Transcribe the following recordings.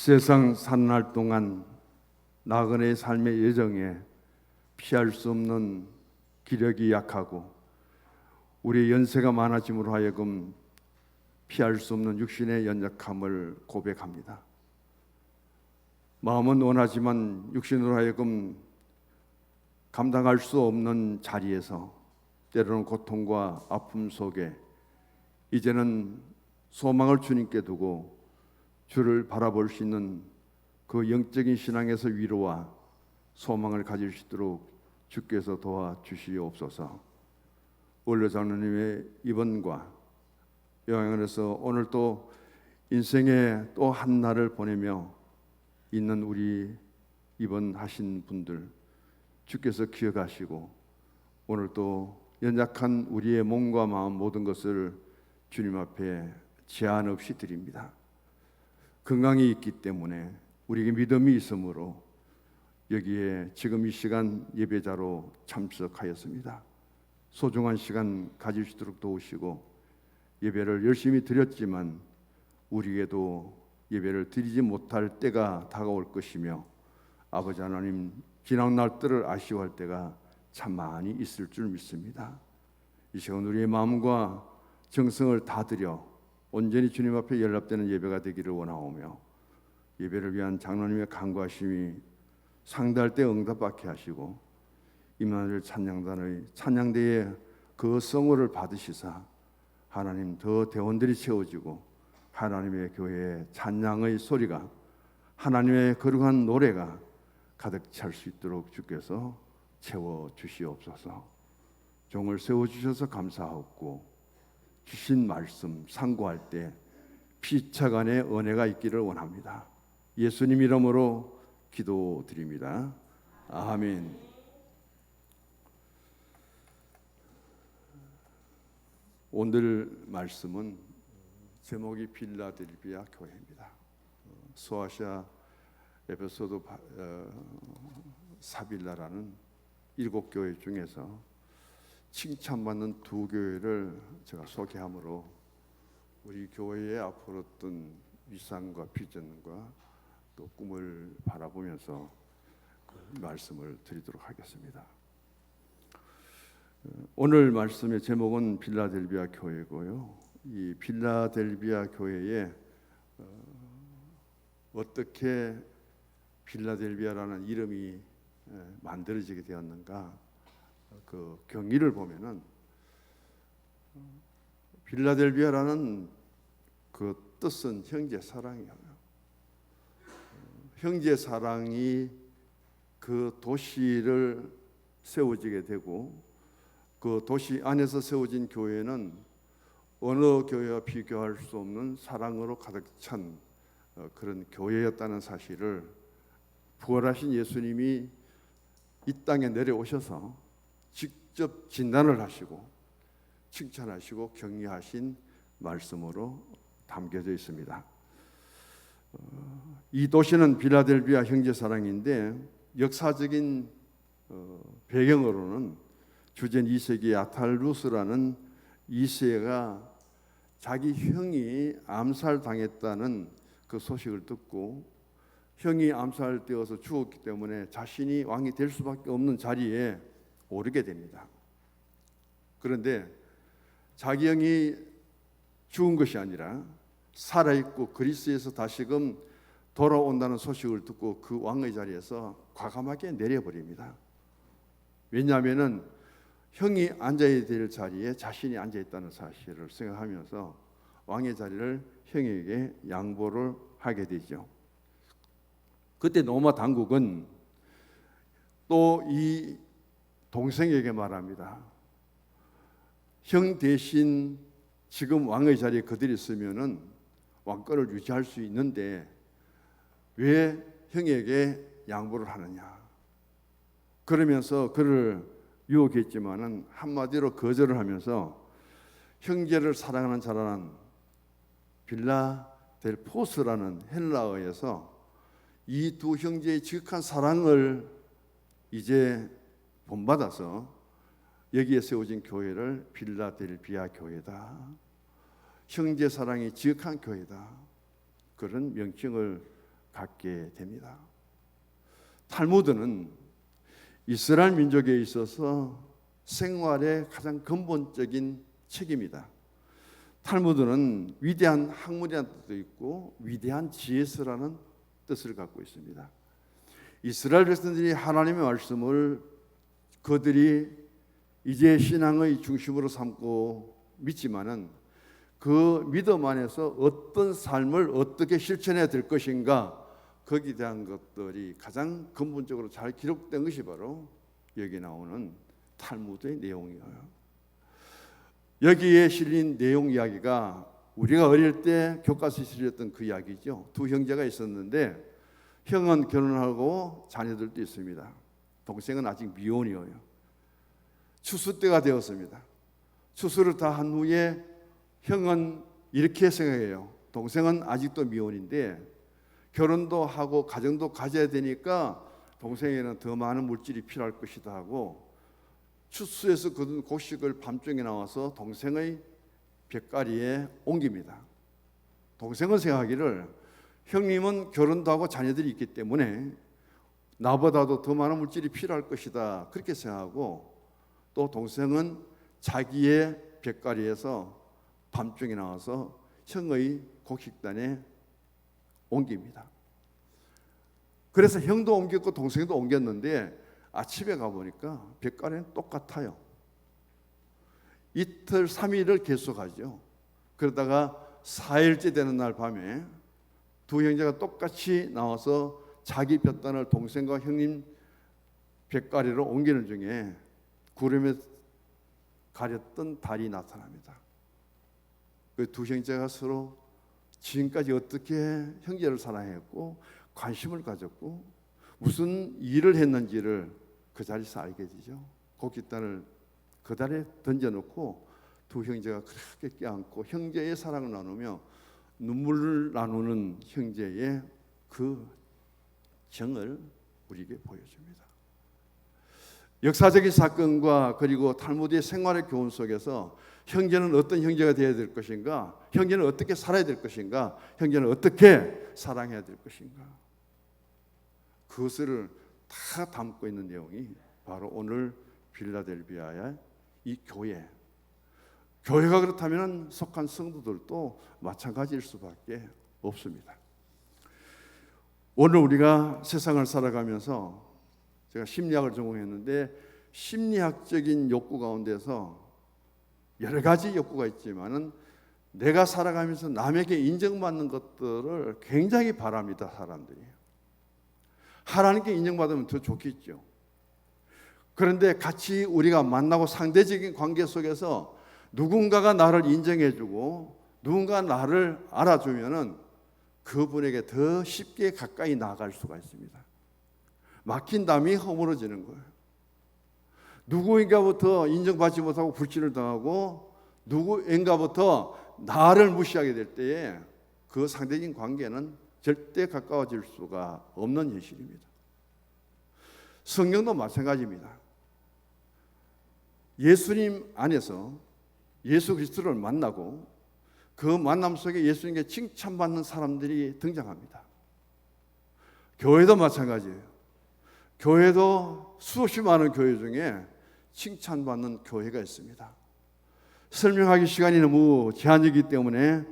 세상 살날 동안 나그네의 삶의 여정에 피할 수 없는 기력이 약하고 우리의 연세가 많아짐으로 하여금 피할 수 없는 육신의 연약함을 고백합니다. 마음은 원하지만 육신으로 하여금 감당할 수 없는 자리에서 때로는 고통과 아픔 속에 이제는 소망을 주님께 두고 주를 바라볼 수 있는 그 영적인 신앙에서 위로와 소망을 가질 수 있도록 주께서 도와주시옵소서. 원로 장로님의 입원과 요양원에서 오늘 또 인생의 또 한 날을 보내며 있는 우리 입원하신 분들 주께서 기억하시고 오늘 또 연약한 우리의 몸과 마음 모든 것을 주님 앞에 제한 없이 드립니다. 건강이 있기 때문에 우리에게 믿음이 있으므로 여기에 지금 이 시간 예배자로 참석하였습니다. 소중한 시간 가질 수 있도록 도우시고 예배를 열심히 드렸지만 우리에게도 예배를 드리지 못할 때가 다가올 것이며 아버지 하나님 지난 날들을 아쉬워할 때가 참 많이 있을 줄 믿습니다. 이 시간 우리의 마음과 정성을 다 드려 온전히 주님 앞에 연락되는 예배가 되기를 원하오며 예배를 위한 장로님의 간구하심이 상달할 때 응답받게 하시고 임마누엘 찬양단의 찬양대의 그 성호를 받으시사 하나님 더 대원들이 채워지고 하나님의 교회의 찬양의 소리가 하나님의 거룩한 노래가 가득 찰 수 있도록 주께서 채워주시옵소서. 종을 세워주셔서 감사하옵고 주신 말씀 상고할 때 피차간의 은혜가 있기를 원합니다. 예수님 이름으로 기도드립니다. 아멘. 오늘 말씀은 제목이 빌라델비아 교회입니다. 소아시아 에베소도 사빌라라는 7교회 중에서 칭찬받는 2교회를 제가 소개함으로 우리 교회의 앞으로 어떤 위상과 비전과 또 꿈을 바라보면서 그 말씀을 드리도록 하겠습니다. 오늘 말씀의 제목은 빌라델비아 교회고요. 이 빌라델비아 교회에 어떻게 빌라델비아라는 이름이 만들어지게 되었는가? 그 경위를 보면은 빌라델비아라는 그 뜻은 형제 사랑이에요. 형제 사랑이 그 도시를 세워지게 되고 그 도시 안에서 세워진 교회는 어느 교회와 비교할 수 없는 사랑으로 가득 찬 그런 교회였다는 사실을 부활하신 예수님이 이 땅에 내려오셔서 직접 진단을 하시고 칭찬하시고 격려하신 말씀으로 담겨져 있습니다. 이 도시는 빌라델비아 형제사랑인데 역사적인 배경으로는 주전 2세기 아탈루스라는 2세가 자기 형이 암살당했다는 그 소식을 듣고 형이 암살되어서 죽었기 때문에 자신이 왕이 될 수밖에 없는 자리에 오르게 됩니다. 그런데 자기 형이 죽은 것이 아니라 살아있고 그리스에서 다시금 돌아온다는 소식을 듣고 그 왕의 자리에서 과감하게 내려버립니다. 왜냐하면 형이 앉아야 될 자리에 자신이 앉아있다는 사실을 생각하면서 왕의 자리를 형에게 양보를 하게 되죠. 그때 로마 당국은 또 이 동생에게 말합니다. 형 대신 지금 왕의 자리에 그들이 있으면은 왕권을 유지할 수 있는데 왜 형에게 양보를 하느냐? 그러면서 그를 유혹했지만은 한마디로 거절을 하면서 형제를 사랑하는 자라는 빌라델포스라는 헬라어에서 이 두 형제의 지극한 사랑을 이제 본받아서 여기에 세워진 교회를 빌라델비아 교회다, 형제 사랑이 지극한 교회다, 그런 명칭을 갖게 됩니다. 탈무드는 이스라엘 민족에 있어서 생활의 가장 근본적인 책입니다. 탈무드는 위대한 학문이라는 뜻도 있고 위대한 지혜서라는 뜻을 갖고 있습니다. 이스라엘 백성들이 하나님의 말씀을 그들이 이제 신앙의 중심으로 삼고 믿지만은 그 믿음 안에서 어떤 삶을 어떻게 실천해야 될 것인가, 거기에 대한 것들이 가장 근본적으로 잘 기록된 것이 바로 여기 나오는 탈무드의 내용이에요. 여기에 실린 내용 이야기가 우리가 어릴 때 교과서에 실렸던 그 이야기죠. 두 형제가 있었는데 형은 결혼하고 자녀들도 있습니다. 동생은 아직 미혼이에요. 추수 때가 되었습니다. 추수를 다 한 후에 형은 이렇게 생각해요. 동생은 아직도 미혼인데 결혼도 하고 가정도 가져야 되니까 동생에는 더 많은 물질이 필요할 것이다 하고 추수에서 거둔 곡식을 밤중에 나와서 동생의 볏가리에 옮깁니다. 동생은 생각하기를 형님은 결혼도 하고 자녀들이 있기 때문에 나보다도 더 많은 물질이 필요할 것이다, 그렇게 생각하고 또 동생은 자기의 볏가리에서 밤중에 나와서 형의 곡식단에 옮깁니다. 그래서 형도 옮겼고 동생도 옮겼는데 아침에 가보니까 볏가리는 똑같아요. 이틀 3일을 계속하죠. 그러다가 4일째 되는 날 밤에 두 형제가 똑같이 나와서 자기 볏단을 동생과 형님 볏가리로 옮기는 중에 구름에 가렸던 달이 나타납니다. 그 두 형제가 서로 지금까지 어떻게 형제를 사랑했고 관심을 가졌고 무슨 일을 했는지를 그 자리에서 알게 되죠. 곡식단을 그 달에 던져놓고 두 형제가 그렇게 껴안고 형제의 사랑을 나누며 눈물을 나누는 형제의 그 정을 우리에게 보여줍니다. 역사적인 사건과 그리고 탈무드의 생활의 교훈 속에서 형제는 어떤 형제가 되어야 될 것인가, 형제는 어떻게 살아야 될 것인가, 형제는 어떻게 사랑해야 될 것인가, 그것을 다 담고 있는 내용이 바로 오늘 필라델비아의 이 교회가 그렇다면 속한 성도들도 마찬가지일 수밖에 없습니다. 오늘 우리가 세상을 살아가면서 제가 심리학을 전공했는데 심리학적인 욕구 가운데서 여러 가지 욕구가 있지만은 내가 살아가면서 남에게 인정받는 것들을 굉장히 바랍니다. 사람들이 하나님께 인정받으면 더 좋겠죠. 그런데 같이 우리가 만나고 상대적인 관계 속에서 누군가가 나를 인정해주고 누군가 나를 알아주면은 그분에게 더 쉽게 가까이 나아갈 수가 있습니다. 막힌 담이 허물어지는 거예요. 누구인가부터 인정받지 못하고 불신을 당하고 누구인가부터 나를 무시하게 될 때에 그 상대적인 관계는 절대 가까워질 수가 없는 현실입니다. 성경도 마찬가지입니다. 예수님 안에서 예수 그리스도를 만나고 그 만남 속에 예수님께 칭찬받는 사람들이 등장합니다. 교회도 마찬가지예요. 교회도 수없이 많은 교회 중에 칭찬받는 교회가 있습니다. 설명하기 시간이 너무 제한이기 때문에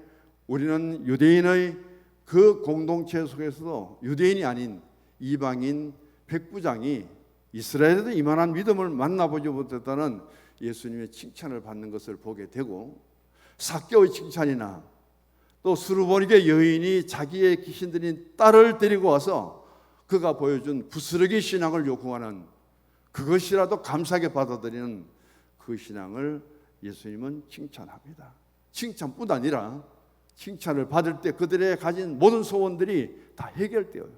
우리는 유대인의 그 공동체 속에서도 유대인이 아닌 이방인 백부장이 이스라엘에도 이만한 믿음을 만나보지 못했다는 예수님의 칭찬을 받는 것을 보게 되고, 삭개오의 칭찬이나 또 수르보니게 여인이 자기의 귀신 들린 딸을 데리고 와서 그가 보여준 부스러기 신앙을 요구하는, 그것이라도 감사하게 받아들이는 그 신앙을 예수님은 칭찬합니다. 칭찬뿐 아니라 칭찬을 받을 때 그들의 가진 모든 소원들이 다 해결되어요.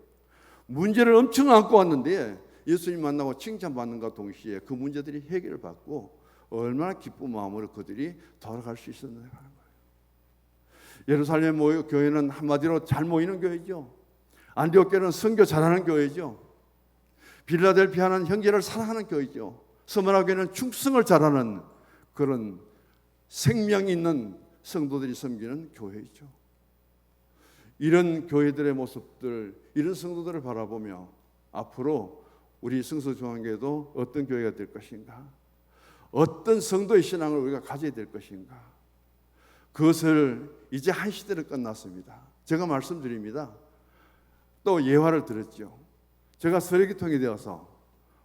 문제를 엄청 안고 왔는데 예수님 만나고 칭찬받는과 동시에 그 문제들이 해결받고 얼마나 기쁜 마음으로 그들이 돌아갈 수 있었는가 하는 거예요. 예루살렘 교회는 한마디로 잘 모이는 교회죠. 안디옥 교회는 선교 잘하는 교회죠. 빌라델피아는 형제를 사랑하는 교회죠. 스무나 교회는 충성을 잘하는 그런 생명 있는 성도들이 섬기는 교회이죠. 이런 교회들의 모습들, 이런 성도들을 바라보며 앞으로 우리 성서중앙교회도 어떤 교회가 될 것인가, 어떤 성도의 신앙을 우리가 가져야 될 것인가, 그것을 이제 한 시대를 끝났습니다. 제가 말씀드립니다. 또 예화를 들었죠. 제가 쓰레기통이 되어서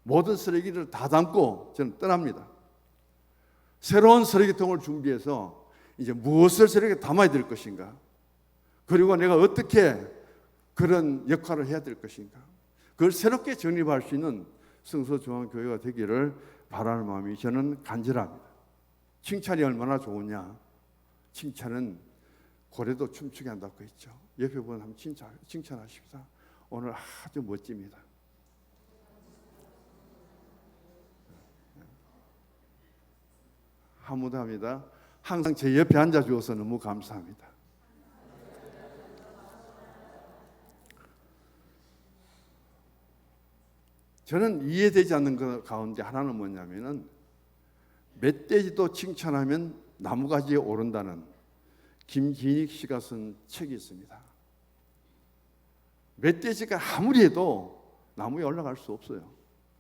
모든 쓰레기를 다 담고 저는 떠납니다. 새로운 쓰레기통을 준비해서 이제 무엇을 쓰레기에 담아야 될 것인가, 그리고 내가 어떻게 그런 역할을 해야 될 것인가, 그걸 새롭게 정립할 수 있는 성서중앙교회가 되기를 바라는 마음이 저는 간절합니다. 칭찬이 얼마나 좋으냐. 칭찬은 고래도 춤추게 한다고 했죠. 옆에 보면 한번 칭찬하십시다. 오늘 아주 멋집니다. 하무드합니다. 항상 제 옆에 앉아주어서 너무 감사합니다. 저는 이해되지 않는 것 가운데 하나는 뭐냐면은 멧돼지도 칭찬하면 나무가지에 오른다는 김기익 씨가 쓴 책이 있습니다. 멧돼지가 아무리 해도 나무에 올라갈 수 없어요.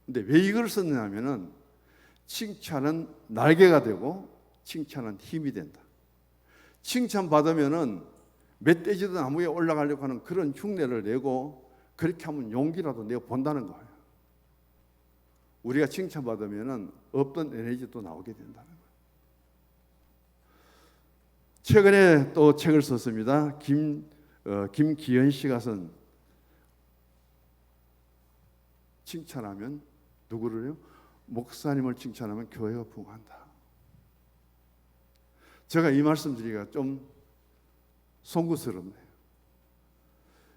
근데 왜 이걸 썼냐면은 칭찬은 날개가 되고 칭찬은 힘이 된다. 칭찬받으면은 멧돼지도 나무에 올라가려고 하는 그런 흉내를 내고 그렇게 하면 용기라도 내어 본다는 거예요. 우리가 칭찬받으면은 없던 에너지도 나오게 된다는 거예요. 최근에 또 책을 썼습니다. 김기현 씨가 쓴 칭찬하면 누구를요? 목사님을 칭찬하면 교회가 부흥한다. 제가 이 말씀 드리기가 좀 송구스럽네요.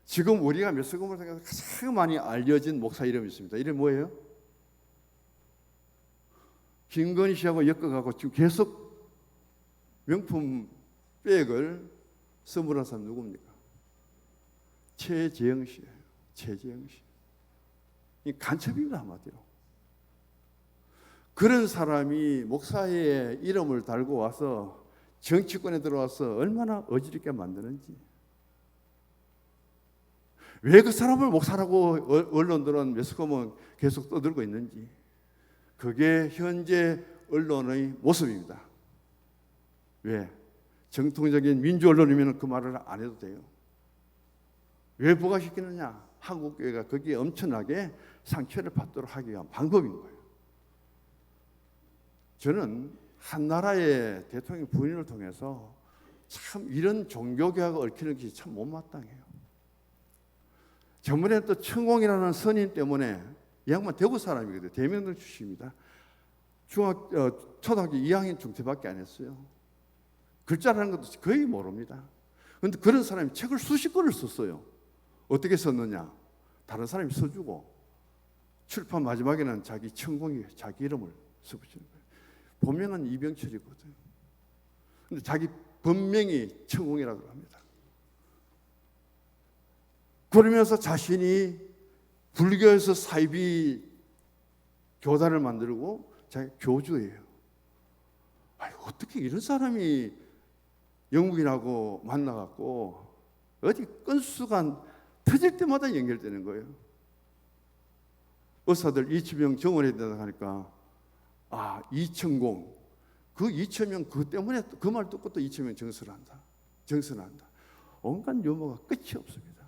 지금 우리가 메스컴을 통해서 가장 많이 알려진 목사 이름이 있습니다. 이름이 뭐예요? 김건희 씨하고 엮어가고 지금 계속 명품 백을 선물한 사람 누굽니까? 최재형 씨예요. 최재형 씨. 이 간첩입니다, 한마디로. 그런 사람이 목사의 이름을 달고 와서 정치권에 들어와서 얼마나 어지럽게 만드는지, 왜 그 사람을 목사라고 언론들은 매스컴은 계속 떠들고 있는지, 그게 현재 언론의 모습입니다. 왜? 정통적인 민주 언론이면 그 말을 안 해도 돼요. 왜 부각시키느냐? 한국교회가 거기에 엄청나게 상처를 받도록 하기 위한 방법인 거예요. 저는 한 나라의 대통령 부인을 통해서 참 이런 종교개혁을 얽히는 것이 참 못마땅해요. 전번에 또 천공이라는 선임 때문에 이 양반 대구 사람이거든요. 대명동 출신입니다. 초등학교 2학년 중퇴밖에 안 했어요. 글자라는 것도 거의 모릅니다. 그런데 그런 사람이 책을 수십 권을 썼어요. 어떻게 썼느냐? 다른 사람이 써주고 출판 마지막에는 자기 천공이 자기 이름을 써붙이는 거예요. 본명은 이병철이거든요. 근데 자기 본명이 천공이라고 합니다. 그러면서 자신이 불교에서 사이비 교단을 만들고 자기 교주예요. 아니, 어떻게 이런 사람이 영국인하고 만나갖고 어디 건수가 터질 때마다 연결되는 거예요. 의사들 2,000명 정원해야 된다고 하니까 이천공, 그 2,000명 그 때문에 그 말 듣고 또 2,000명 정선한다. 온갖 유머가 끝이 없습니다.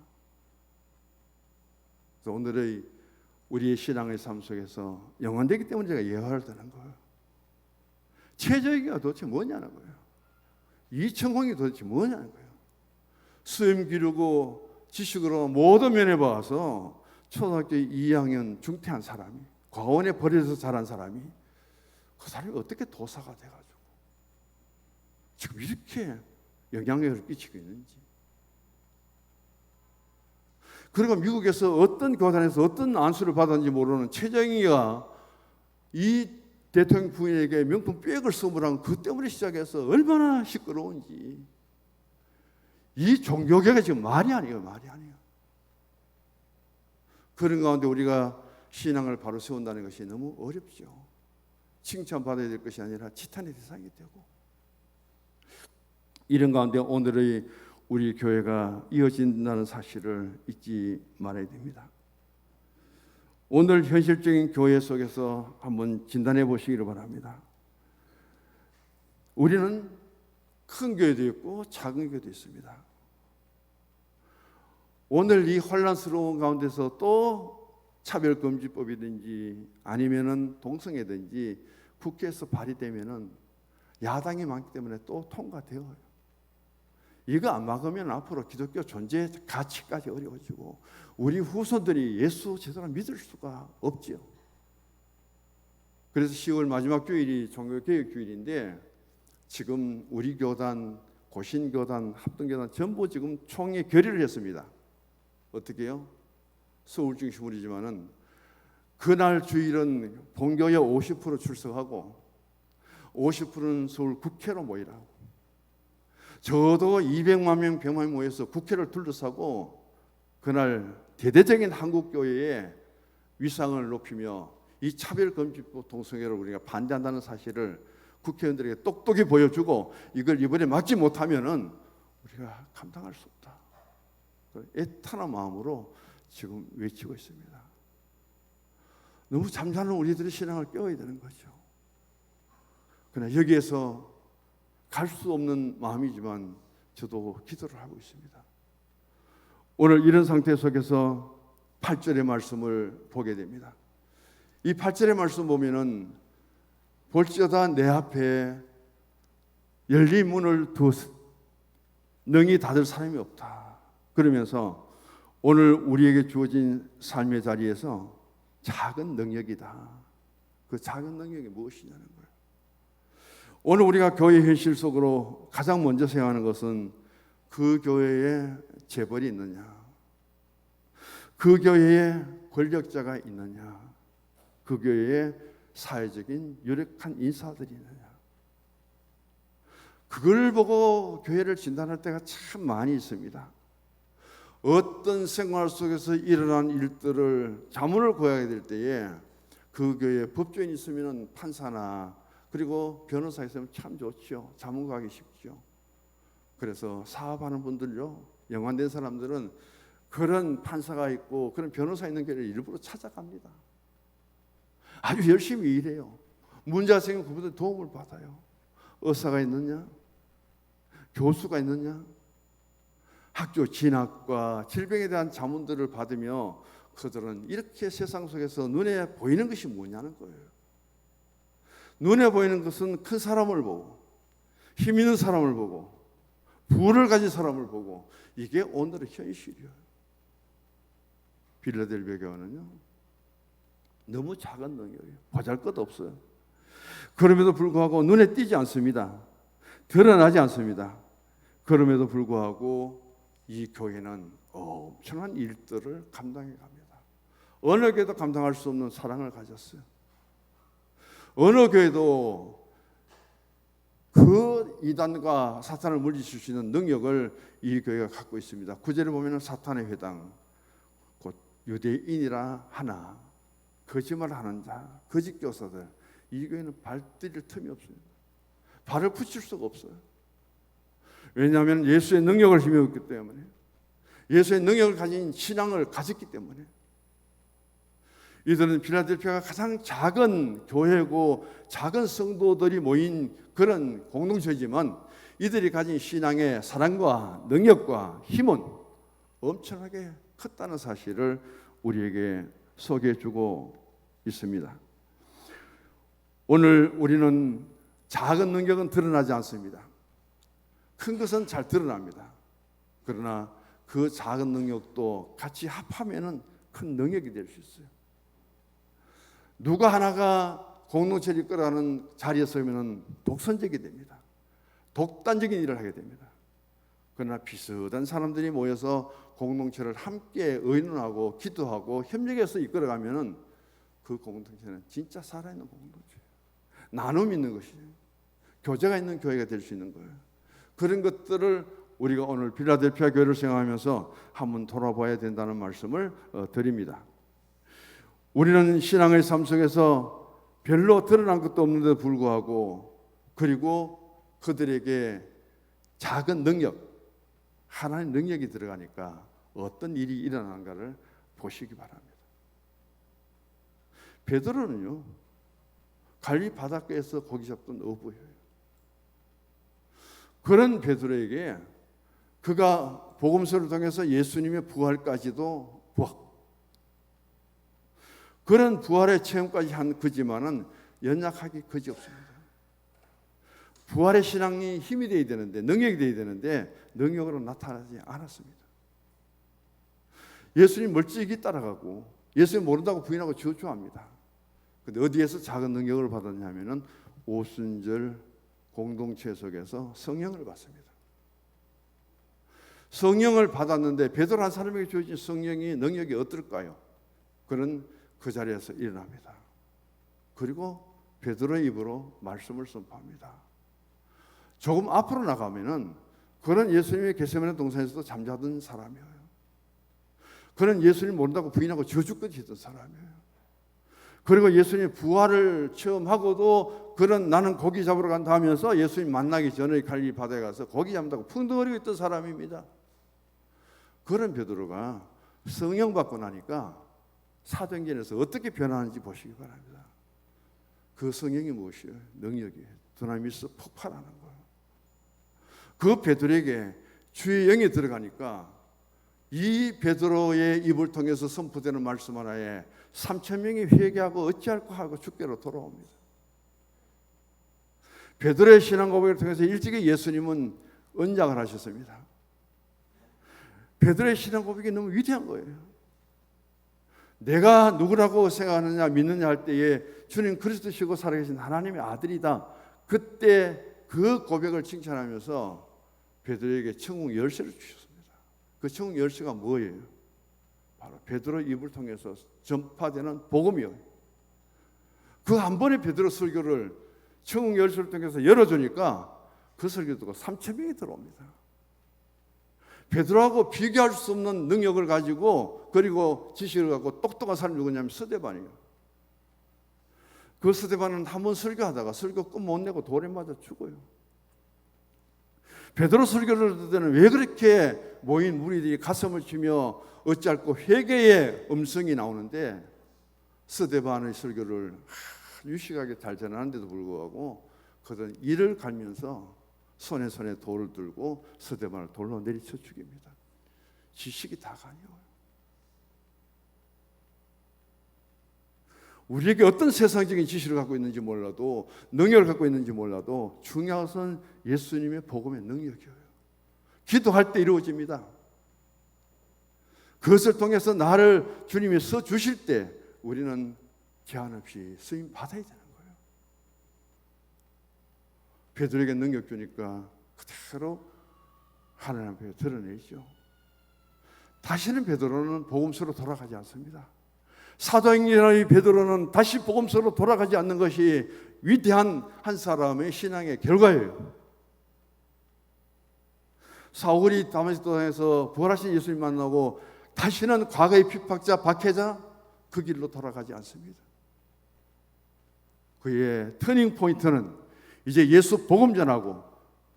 그래서 오늘의 우리의 신앙의 삶 속에서 영원되기 때문에 제가 예화를 드는 거예요. 최저기가 도대체 뭐냐는 거예요. 이천공이 도대체 뭐냐는 거예요. 수염 기르고 지식으로 모든 면에 봐서 초등학교 2학년 중퇴한 사람이, 과원에 버려져서 자란 사람이, 그 사람이 어떻게 도사가 돼가지고 지금 이렇게 영향력을 끼치고 있는지. 그리고 미국에서 어떤 교단에서 어떤 안수를 받았는지 모르는 최정희가 이 대통령 부인에게 명품 백을 선물한 그 때문에 시작해서 얼마나 시끄러운지. 이 종교계가 지금 말이 아니에요. 그런 가운데 우리가 신앙을 바로 세운다는 것이 너무 어렵죠. 칭찬받아야 될 것이 아니라 치탄의 대상이 되고, 이런 가운데 우리 교회가 이어진다는 사실을 잊지 말아야 됩니다. 오늘 현실적인 교회 속에서 한번 진단해 보시기를 바랍니다. 우리는 큰 교회도 있고 작은 교회도 있습니다. 오늘 이 혼란스러운 가운데서 또 차별금지법이든지 아니면은 동성애든지 국회에서 발의되면은 야당이 많기 때문에 또 통과되어요. 이거 안 막으면 앞으로 기독교 존재 가치까지 어려워지고 우리 후손들이 예수 제대로 믿을 수가 없지요. 그래서 10월 마지막 주일이 종교개혁 주일인데 지금 우리 교단, 고신교단, 합동교단 전부 지금 총회 결의를 했습니다. 어떻게 해요? 서울 중심으로지만은 그날 주일은 본교회 50% 출석하고 50%는 서울 국회로 모이라고. 저도 200만 명, 100만 명 모여서 국회를 둘러싸고 그날 대대적인 한국교회의 위상을 높이며 이 차별금지법 동성애를 우리가 반대한다는 사실을 국회의원들에게 똑똑히 보여주고 이걸 이번에 막지 못하면은 우리가 감당할 수 없다. 애타는 마음으로 지금 외치고 있습니다. 너무 잠자는 우리들의 신앙을 깨워야 되는 거죠. 그러나 여기에서 갈 수 없는 마음이지만 저도 기도를 하고 있습니다. 오늘 이런 상태 속에서 8절의 말씀을 보게 됩니다. 이 8절의 말씀 보면은 볼지어다 내 앞에 열린 문을 능히 닫을 사람이 없다. 그러면서 오늘 우리에게 주어진 삶의 자리에서 작은 능력이다. 그 작은 능력이 무엇이냐는 거예요. 오늘 우리가 교회 현실 속으로 가장 먼저 생각하는 것은 그 교회에 재벌이 있느냐, 그 교회에 권력자가 있느냐, 그 교회에 사회적인 유력한 인사들이 있느냐. 그걸 보고 교회를 진단할 때가 참 많이 있습니다. 어떤 생활 속에서 일어난 일들을 자문을 구해야 될 때에 그 교회에 법조인이 있으면 판사나 그리고 변호사 있으면 참 좋죠. 자문 구하기 쉽죠. 그래서 사업하는 분들요, 연관된 사람들은 그런 판사가 있고 그런 변호사 있는 교회를 일부러 찾아갑니다. 아주 열심히 일해요. 문제가 생기면 그분들 도움을 받아요. 의사가 있느냐? 교수가 있느냐? 학교 진학과 질병에 대한 자문들을 받으며 그들은 이렇게 세상 속에서 눈에 보이는 것이 뭐냐는 거예요. 눈에 보이는 것은 큰 사람을 보고 힘 있는 사람을 보고 부를 가진 사람을 보고 이게 오늘의 현실이에요. 빌라델비아 교회는요 너무 작은 능력이에요. 보잘것없어요. 그럼에도 불구하고 눈에 띄지 않습니다. 드러나지 않습니다. 그럼에도 불구하고 이 교회는 엄청난 일들을 감당해 갑니다. 어느 교회도 감당할 수 없는 사랑을 가졌어요. 어느 교회도 그 이단과 사탄을 물리칠 수 있는 능력을 이 교회가 갖고 있습니다. 9절에 보면 사탄의 회당, 곧 유대인이라 하나 거짓말하는 자, 거짓 교사들, 이 교회는 발들일 틈이 없습니다. 발을 붙일 수가 없어요. 왜냐하면 예수의 능력을 힘입었기 때문에, 예수의 능력을 가진 신앙을 가졌기 때문에. 이들은 필라델피아가 가장 작은 교회고 작은 성도들이 모인 그런 공동체지만 이들이 가진 신앙의 사랑과 능력과 힘은 엄청나게 컸다는 사실을 우리에게 소개해주고 있습니다. 오늘 우리는 작은 능력은 드러나지 않습니다. 큰 것은 잘 드러납니다. 그러나 그 작은 능력도 같이 합하면 큰 능력이 될 수 있어요. 누가 하나가 공동체를 이끌어가는 자리에 서면 독선적이 됩니다. 독단적인 일을 하게 됩니다. 그러나 비슷한 사람들이 모여서 공동체를 함께 의논하고 기도하고 협력해서 이끌어가면 그 공동체는 진짜 살아있는 공동체예요. 나눔이 있는 것이에요. 교제가 있는 교회가 될 수 있는 거예요. 그런 것들을 우리가 오늘 필라델피아 교회를 생각하면서 한번 돌아봐야 된다는 말씀을 드립니다. 우리는 신앙의 삶 속에서 별로 드러난 것도 없는데도 불구하고 그리고 그들에게 작은 능력, 하나님의 능력이 들어가니까 어떤 일이 일어나는가를 보시기 바랍니다. 베드로는요, 갈릴리 바닷가에서 고기 잡던 어부예요. 그런 베드로에게 그가 복음서를 통해서 예수님의 부활까지도 그런 부활의 체험까지 한 그지만은 연약하기 그지없습니다. 부활의 신앙이 힘이 되어야 되는데, 능력이 되어야 되는데 능력으로 나타나지 않았습니다. 예수님 멀찍이 따라가고 예수님 모른다고 부인하고 저주합니다. 그런데 어디에서 작은 능력을 받았냐면은 오순절 공동체 속에서 성령을 받습니다. 성령을 받았는데 베드로 한 사람에게 주어진 성령이 능력이 어떨까요? 그는 그 자리에서 일어납니다. 그리고 베드로의 입으로 말씀을 선포합니다. 조금 앞으로 나가면은 그는 예수님의 겟세마네 동산에서도 잠자던 사람이에요. 그는 예수님 모른다고 부인하고 저주까지 했던 사람이에요. 그리고 예수님의 부활을 체험하고도 그는 나는 고기 잡으러 간다 하면서 예수님 만나기 전에 갈릴리 바다에 가서 고기 잡는다고 풍덩거리고 있던 사람입니다. 그런 베드로가 성령 받고 나니까 사도행전에서 어떻게 변하는지 보시기 바랍니다. 그 성령이 무엇이에요? 능력이에요. 두나미스 폭발하는 거예요. 그 베드로에게 주의 영이 들어가니까 이 베드로의 입을 통해서 선포되는 말씀 하나에 3,000명이 회개하고 어찌할까 하고 주께로 돌아옵니다. 베드로의 신앙 고백을 통해서 일찍이 예수님은 언약을 하셨습니다. 베드로의 신앙 고백이 너무 위대한 거예요. 내가 누구라고 생각하느냐 믿느냐 할 때에 주님 그리스도시고 살아계신 하나님의 아들이다. 그때 그 고백을 칭찬하면서 베드로에게 천국 열쇠를 주셨습니다. 그 천국 열쇠가 뭐예요? 바로 베드로 입을 통해서 전파되는 복음이요. 그 한 번의 베드로 설교를 천국 열쇠를 통해서 열어주니까 그 설교 듣고 3,000명이 들어옵니다. 베드로하고 비교할 수 없는 능력을 가지고 그리고 지식을 갖고 똑똑한 사람이 누구냐면 스데반이에요. 그 스데반은 한 번 설교하다가 설교 끝 못 내고 돌에 맞아 죽어요. 베드로 설교를 듣을 때는 왜 그렇게 모인 무리들이 가슴을 치며 어찌할꼬 회개의 음성이 나오는데 스데반의 설교를 유식하게 잘 전하는데도 불구하고 그들은 이를 갈면서 손에 돌을 들고 스데반을 돌로 내리쳐 죽입니다. 지식이 다 가니요. 우리에게 어떤 세상적인 지식을 갖고 있는지 몰라도 능력을 갖고 있는지 몰라도 중요한 것은 예수님의 복음의 능력이에요. 기도할 때 이루어집니다. 그것을 통해서 나를 주님이 써주실 때 우리는 제한 없이 쓰임 받아야 되는 거예요. 베드로에게 능력 주니까 그대로 하나님 앞에 드러내죠. 다시는 베드로는 복음서로 돌아가지 않습니다. 사도행전의 베드로는 다시 복음서로 돌아가지 않는 것이 위대한 한 사람의 신앙의 결과예요. 사울이 다메섹에서 부활하신 예수님 만나고 다시는 과거의 핍박자, 박해자 그 길로 돌아가지 않습니다. 그의 터닝 포인트는 이제 예수 복음 전하고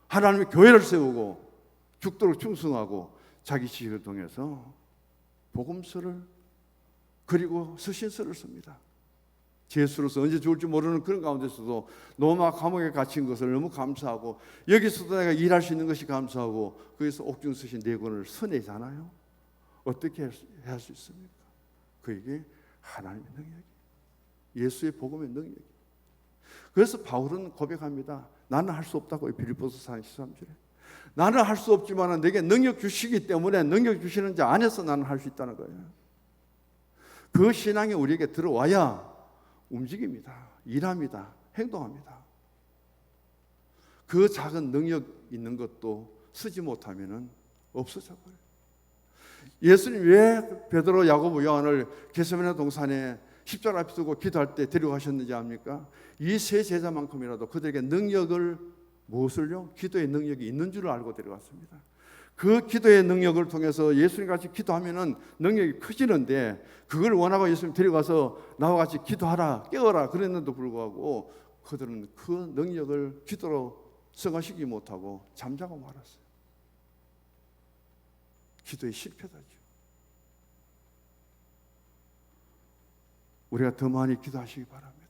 하나님의 교회를 세우고 죽도록 충성하고 자기 지식을 통해서 복음서를 그리고 서신서를 씁니다. 제수로서 언제 죽을지 모르는 그런 가운데서도 로마 감옥에 갇힌 것을 너무 감사하고 여기서도 내가 일할 수 있는 것이 감사하고 거기서 옥중서신 4권을 써내잖아요. 어떻게 할 수 있습니까? 그에게 하나님의 능력이, 예수의 복음의 능력이. 그래서 바울은 고백합니다. 나는 할 수 없다고. 빌립보서 4장 13절에 나는 할 수 없지만 내게 능력 주시기 때문에 능력 주시는 자 안에서 나는 할 수 있다는 거예요. 그 신앙이 우리에게 들어와야 움직입니다. 일합니다. 행동합니다. 그 작은 능력 있는 것도 쓰지 못하면 없어져 버려요. 예수님 왜 베드로, 야고보, 요한을 겟세마네 동산에 십자가 앞에 두고 기도할 때 데려가셨는지 압니까? 이 세 제자만큼이라도 그들에게 능력을, 무엇을요? 기도의 능력이 있는 줄 알고 데려갔습니다. 그 기도의 능력을 통해서 예수님 같이 기도하면은 능력이 커지는데 그걸 원하고 예수님 데려가서 나와 같이 기도하라, 깨어라 그랬는데도 불구하고 그들은 그 능력을 기도로 승화시키지 못하고 잠자고 말았어요. 기도의 실패다죠. 우리가 더 많이 기도하시기 바랍니다.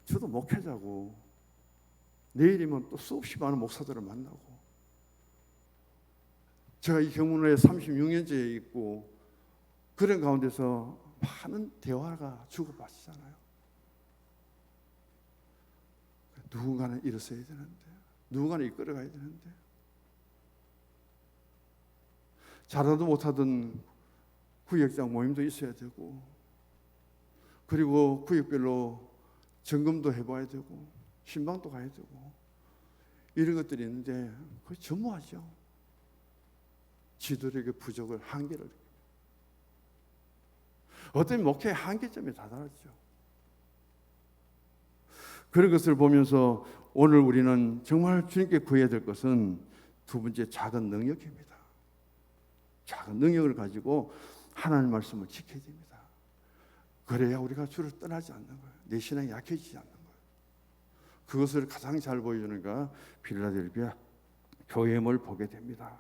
저도 목회자고 내일이면 또 수없이 많은 목사들을 만나고, 제가 이 경문호에 36년째 있고 그런 가운데서 많은 대화가 주고받잖아요. 누군가는 일어서야 되는데, 누군가는 이끌어가야 되는데, 잘하도 못하던 구역장 모임도 있어야 되고, 그리고 구역별로 점검도 해봐야 되고, 신방도 가야 되고, 이런 것들이 있는데 그게 전무하죠. 지도력의 부족을, 한계를. 어떤 목회의 한계점에 다다랐죠. 그런 것을 보면서 오늘 우리는 정말 주님께 구해야 될 것은 두 번째, 작은 능력입니다. 작은 능력을 가지고 하나님의 말씀을 지켜야 됩니다. 그래야 우리가 주를 떠나지 않는 거예요. 내 신앙이 약해지지 않는 거예요. 그것을 가장 잘 보여주는 가 빌라델비아 교회임을 보게 됩니다.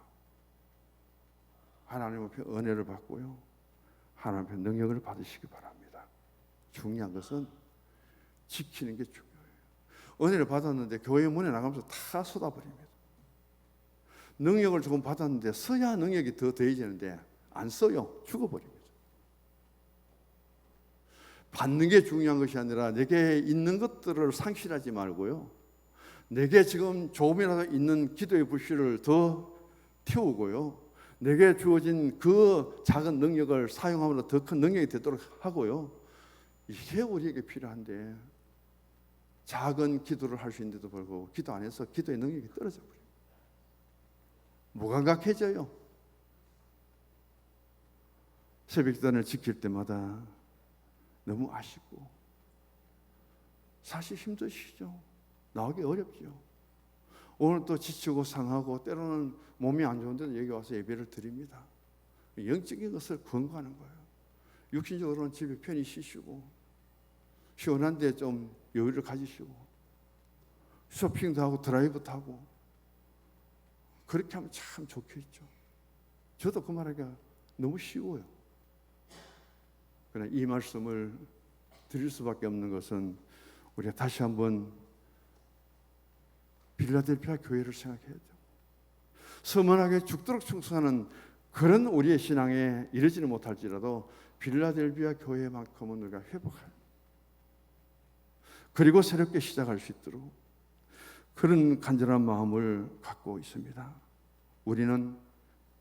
하나님 앞에 은혜를 받고요, 하나님 앞에 능력을 받으시기 바랍니다. 중요한 것은 지키는 게 중요해요. 은혜를 받았는데 교회 문에 나가면서 다 쏟아버립니다. 능력을 조금 받았는데 써야 능력이 더 더해지는데 안 써요. 죽어버립니다. 받는 게 중요한 것이 아니라 내게 있는 것들을 상실하지 말고요, 내게 지금 조금이라도 있는 기도의 불씨를 더 태우고요, 내게 주어진 그 작은 능력을 사용함으로 더 큰 능력이 되도록 하고요. 이게 우리에게 필요한데, 작은 기도를 할 수 있는데도 불구하고 기도 안 해서 기도의 능력이 떨어져 버려요. 무감각해져요. 새벽기도를 지킬 때마다 너무 아쉽고, 사실 힘드시죠. 나오기 어렵죠. 오늘 또 지치고 상하고 때로는 몸이 안 좋은데도 여기 와서 예배를 드립니다. 영적인 것을 권고하는 거예요. 육신적으로는 집에 편히 쉬시고, 시원한데 좀 여유를 가지시고, 쇼핑도 하고 드라이브도 하고, 그렇게 하면 참 좋겠죠. 저도 그 말하기가 너무 쉬워요. 그러나 이 말씀을 드릴 수밖에 없는 것은 우리가 다시 한번 빌라델피아 교회를 생각해야 돼요. 서문하게 죽도록 충성하는 그런 우리의 신앙에 이르지는 못할지라도 빌라델피아 교회만큼은 우리가 회복할, 그리고 새롭게 시작할 수 있도록 그런 간절한 마음을 갖고 있습니다. 우리는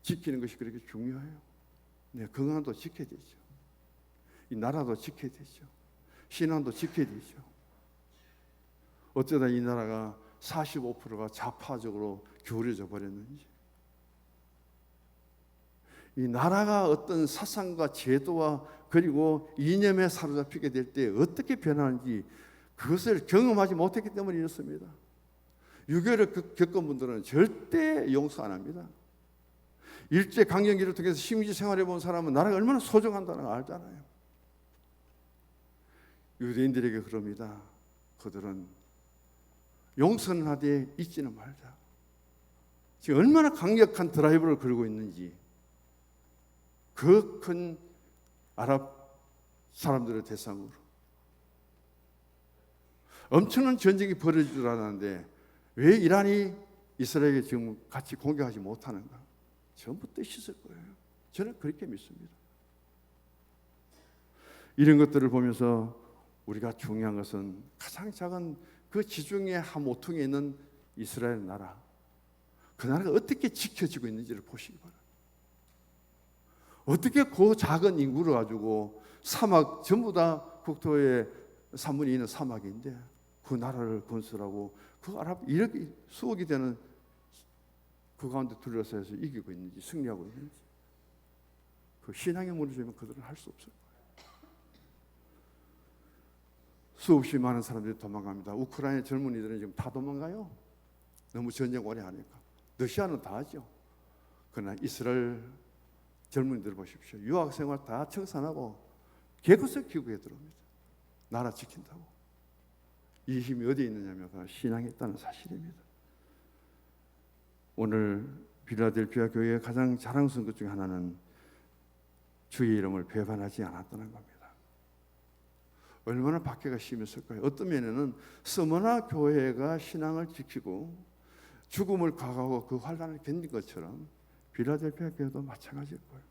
지키는 것이 그렇게 중요해요. 네, 건강도 지켜야 되죠. 이 나라도 지켜야 되죠. 신앙도 지켜야 되죠. 어쩌다 이 나라가 45%가 좌파적으로 기울어져 버렸는지, 이 나라가 어떤 사상과 제도와 그리고 이념에 사로잡히게 될 때 어떻게 변하는지 그것을 경험하지 못했기 때문에 이렇습니다. 6.25를 겪은 분들은 절대 용서 안 합니다. 일제 강점기를 통해서 식민지 생활해 본 사람은 나라가 얼마나 소중한다는 걸 알잖아요. 유대인들에게 그럽니다. 그들은 용서는 하되 잊지는 말자. 지금 얼마나 강력한 드라이브를 걸고 있는지, 그 큰 아랍 사람들을 대상으로 엄청난 전쟁이 벌어질 줄 알았는데 왜 이란이 이스라엘에게 지금 같이 공격하지 못하는가? 전부 뜻이 있을 거예요. 저는 그렇게 믿습니다. 이런 것들을 보면서 우리가 중요한 것은 가장 작은 그 지중해 한 모퉁이에 있는 이스라엘 나라, 그 나라가 어떻게 지켜지고 있는지를 보시기 바랍니다. 어떻게 그 작은 인구를 가지고 사막 전부 다 국토의 3분의 2는 사막인데 그 나라를 건설하고 그 아랍 이렇게 수억이 되는 그 가운데 둘러싸여서 이기고 있는지, 승리하고 있는지, 그 신앙의 무너지면 그들은 할 수 없을 거예요. 수없이 많은 사람들이 도망갑니다. 우크라이나 젊은이들은 지금 다 도망가요. 너무 전쟁 오래 하니까. 러시아는 다 하죠. 그러나 이스라엘 젊은이들 보십시오. 유학생활 다 청산하고 개구석 기국에 들어옵니다. 나라 지킨다고. 이 힘이 어디에 있느냐면 신앙에 있다는 사실입니다. 오늘 필라델피아 교회의 가장 자랑스러운 것 중에 하나는 주의 이름을 배반하지 않았다는 겁니다. 얼마나 박해가 심했을까요? 어떤 면에는 스무나 교회가 신앙을 지키고 죽음을 각오하고 그 환난을 견딘 것처럼 필라델피아 교회도 마찬가지일 거예요.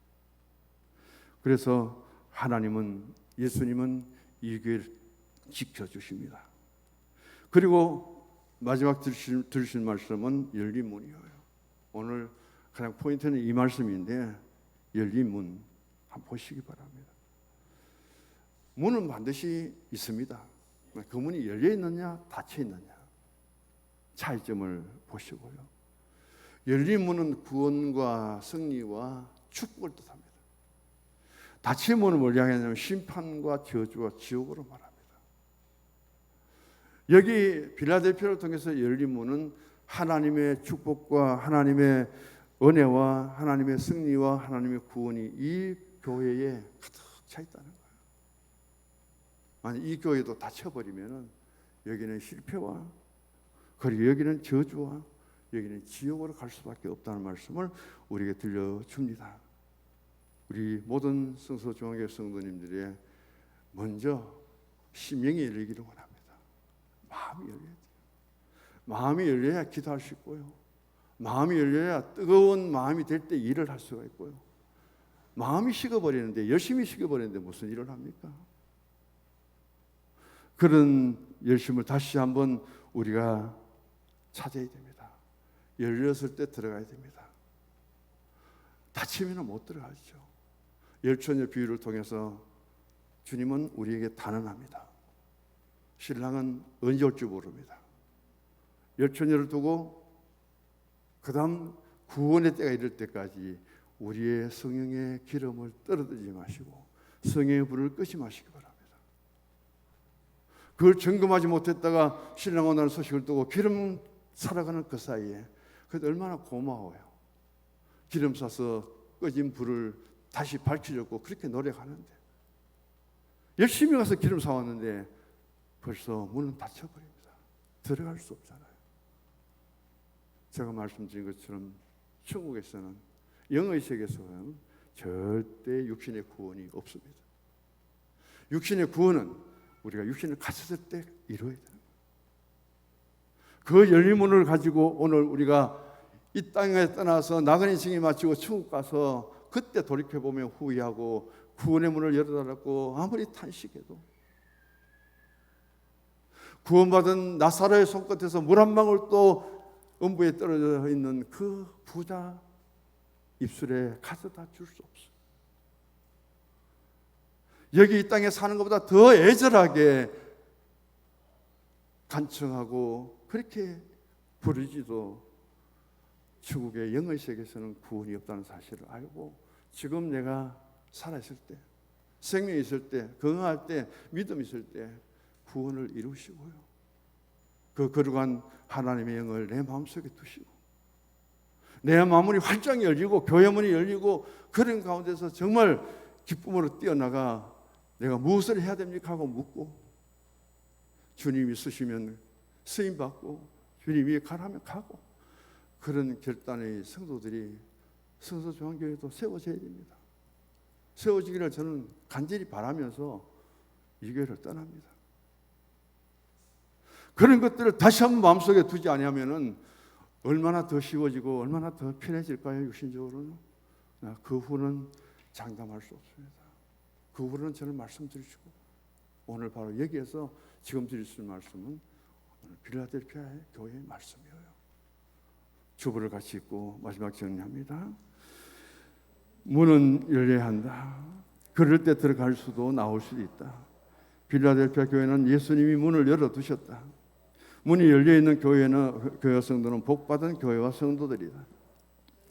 그래서 예수님은 이 교회를 지켜주십니다. 그리고 마지막 들으실 말씀은 열린 문이에요. 오늘 가장 포인트는 이 말씀인데, 열린 문 한번 보시기 바랍니다. 문은 반드시 있습니다. 그 문이 열려 있느냐 닫혀 있느냐 차이점을 보시고요. 열린 문은 구원과 승리와 축복을 뜻합니다. 닫힌 문은 뭘 향하냐면 심판과 저주와 지옥으로 말합니다. 여기 빌라델피아를 통해서 열린 문은 하나님의 축복과 하나님의 은혜와 하나님의 승리와 하나님의 구원이 이 교회에 가득 차 있다는 거예요. 만약 이 교회도 닫혀버리면 여기는 실패와, 그리고 여기는 저주와, 여기는 지옥으로 갈 수밖에 없다는 말씀을 우리에게 들려줍니다. 우리 모든 성서중앙교회 성도님들의 먼저 심령이 열리기를 원합니다. 마음이 열려야 돼요. 마음이 열려야 기도할 수 있고요. 마음이 열려야 뜨거운 마음이 될 때 일을 할 수가 있고요. 마음이 식어버리는데, 열심히 식어버리는데 무슨 일을 합니까? 그런 열심을 다시 한번 우리가 찾아야 됩니다. 열렸을 때 들어가야 됩니다. 닫히면 못 들어가죠. 열처녀 비유를 통해서 주님은 우리에게 단언합니다. 신랑은 언제 올지 모릅니다. 열처녀를 두고 그 다음 구원의 때가 이를 때까지 우리의 성령의 기름을 떨어뜨리지 마시고 성령의 불을 끄지 마시기 바랍니다. 그걸 점검하지 못했다가 신랑 오는 소식을 두고 기름 살아가는 그 사이에 그래도 얼마나 고마워요. 기름 싸서 꺼진 불을 다시 밝히려고 그렇게 노력하는데, 열심히 가서 기름 사왔는데 벌써 문은 닫혀버립니다. 들어갈 수 없잖아요. 제가 말씀드린 것처럼 천국에서는, 영의 세계에서는 절대 육신의 구원이 없습니다. 육신의 구원은 우리가 육신을 가졌을 때 이루어야 되는 거예요. 그 열린 문을 가지고 오늘 우리가 이 땅에 떠나서 나그네 생이 마치고 천국 가서 그때 돌이켜보면 후회하고 구원의 문을 열어달라고 아무리 탄식해도, 구원받은 나사로의 손끝에서 물 한 방울 또 음부에 떨어져 있는 그 부자 입술에 가져다 줄 수 없어요. 여기 이 땅에 사는 것보다 더 애절하게 간청하고 그렇게 부르지도 천국의 영의 세계에서는 구원이 없다는 사실을 알고, 지금 내가 살아있을 때, 생명이 있을 때, 건강할 때, 믿음이 있을 때 구원을 이루시고요, 그 거룩한 하나님의 영을 내 마음속에 두시고 내 마음문이 활짝 열리고 교회 문이 열리고 그런 가운데서 정말 기쁨으로 뛰어나가 내가 무엇을 해야 됩니까 하고 묻고, 주님이 쓰시면 쓰임받고 주님이 가라면 가고, 그런 결단의 성도들이 성서중앙교회도 세워져야 됩니다. 세워지기를 저는 간절히 바라면서 이 교회를 떠납니다. 그런 것들을 다시 한번 마음속에 두지 않으면 얼마나 더 쉬워지고 얼마나 더 편해질까요? 육신적으로는. 그 후는 장담할 수 없습니다. 그 후는 저는 말씀드리시고, 오늘 바로 여기에서 지금 드릴 수 있는 말씀은 오늘 필라델피아의 교회의 말씀이에요. 주보를 같이 읽고 마지막 정리합니다. 문은 열려야 한다. 그럴 때 들어갈 수도 나올 수도 있다. 필라델피아 교회는 예수님이 문을 열어두셨다. 문이 열려있는 교회 성도는 복받은 교회와 성도들이다.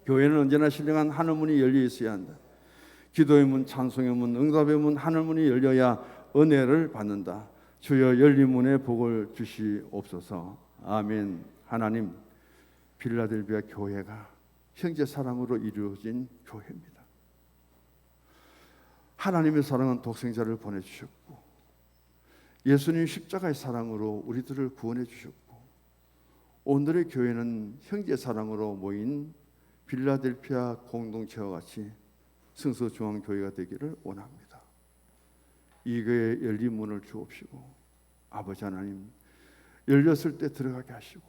교회는 언제나 신령한 하늘문이 열려 있어야 한다. 기도의 문, 찬송의 문, 응답의 문, 하늘문이 열려야 은혜를 받는다. 주여 열린 문에 복을 주시옵소서. 아멘. 하나님, 필라델피아 교회가 형제 사랑으로 이루어진 교회입니다. 하나님의 사랑은 독생자를 보내주셨고, 예수님 십자가의 사랑으로 우리들을 구원해 주셨고, 오늘의 교회는 형제 사랑으로 모인 필라델피아 공동체와 같이 성서중앙교회가 되기를 원합니다. 이 교회 열린 문을 주옵시고 아버지 하나님 열렸을 때 들어가게 하시고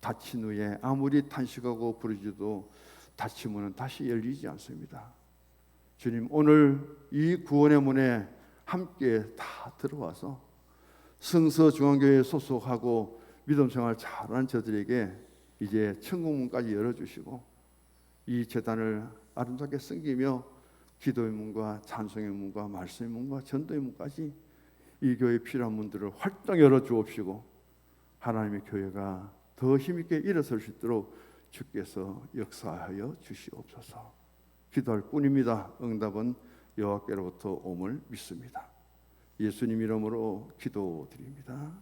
닫힌 후에 아무리 탄식하고 부르짖어도 닫힌 문은 다시 열리지 않습니다. 주님, 오늘 이 구원의 문에 함께 다 들어와서 성서중앙교회에 소속하고 믿음 생활 잘하는 저들에게 이제 천국문까지 열어주시고 이 재단을 아름답게 섬기며 기도의 문과 찬송의 문과 말씀의 문과 전도의 문까지 이 교회에 필요한 문들을 활짝 열어주옵시고 하나님의 교회가 더 힘있게 일어설 수 있도록 주께서 역사하여 주시옵소서. 기도할 뿐입니다. 응답은 여호와께로부터 옴을 믿습니다. 예수님 이름으로 기도드립니다.